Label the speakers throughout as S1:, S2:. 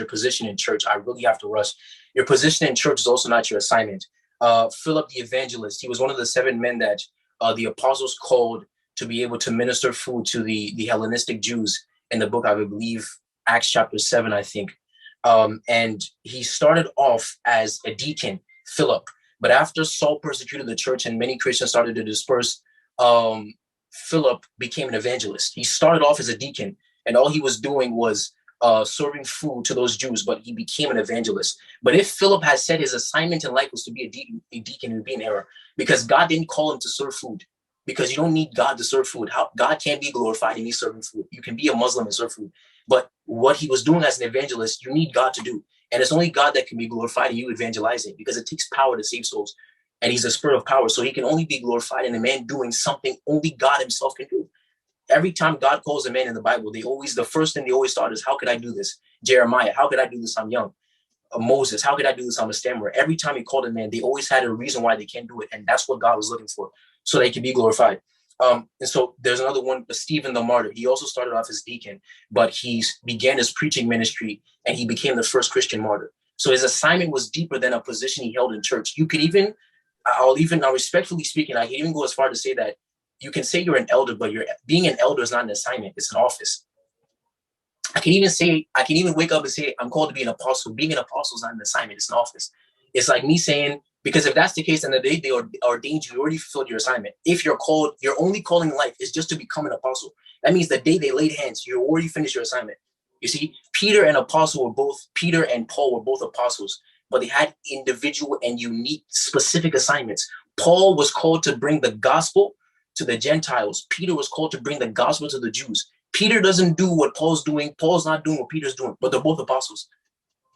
S1: your position in church. I really have to rush. Your position in church is also not your assignment. Philip the evangelist, he was one of the 7 men that the apostles called to be able to minister food to the Hellenistic Jews in the book, I believe, Acts chapter 7, I think. And he started off as a deacon, Philip. But after Saul persecuted the church and many Christians started to disperse, Philip became an evangelist. He started off as a deacon, and all he was doing was serving food to those Jews, but he became an evangelist. But if Philip had said his assignment in life was to be a deacon, it would be an error, because God didn't call him to serve food, because you don't need God to serve food. God can't be glorified in me serving food. You can be a Muslim and serve food. But what he was doing as an evangelist, you need God to do. And it's only God that can be glorified in you evangelizing, because it takes power to save souls. And he's the spirit of power. So he can only be glorified in a man doing something only God himself can do. Every time God calls a man in the Bible, the first thing they always start is, how could I do this? Jeremiah, how could I do this? I'm young. Moses, how could I do this? I'm a stammerer. Every time he called a man, they always had a reason why they can't do it. And that's what God was looking for, so they can be glorified. And so there's another one, Stephen the martyr. He also started off as deacon, but he began his preaching ministry and he became the first Christian martyr. So his assignment was deeper than a position he held in church. You could even, now respectfully speaking, I can even go as far to say that you can say you're an elder, but being an elder is not an assignment, it's an office. I can even wake up and say, I'm called to be an apostle. Being an apostle is not an assignment, it's an office. It's like me saying, because if that's the case, then the day they ordained you, you already fulfilled your assignment. If you're called, your only calling in life is just to become an apostle. That means the day they laid hands, you already finished your assignment. You see, Peter and Paul were both apostles, but they had individual and unique specific assignments. Paul was called to bring the gospel to the Gentiles. Peter was called to bring the gospel to the Jews. Peter doesn't do what Paul's doing. Paul's not doing what Peter's doing, but they're both apostles.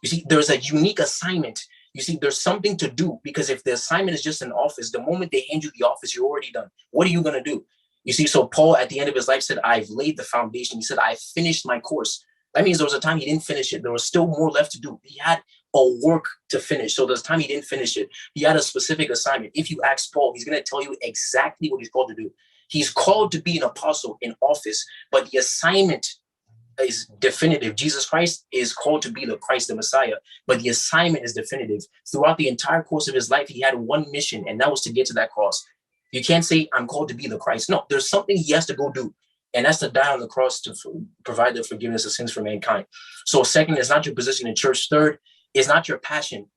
S1: You see, there's a unique assignment. You see, there's something to do, because if the assignment is just an office, the moment they hand you the office, you're already done. What are you going to do? You see, so Paul at the end of his life said, I've laid the foundation. He said, I finished my course. That means there was a time he didn't finish it. There was still more left to do. He had a work to finish. So there's time he didn't finish it. He had a specific assignment. If you ask Paul, he's going to tell you exactly what he's called to do. He's called to be an apostle in office, but the assignment is definitive. Jesus Christ is called to be the Christ, the Messiah, but the assignment is definitive. Throughout the entire course of his life, he had one mission, and that was to get to that cross. You can't say, I'm called to be the Christ. No, there's something he has to go do, and that's to die on the cross to provide the forgiveness of sins for mankind. So second, it's not your position in church. Third, it's not your passion.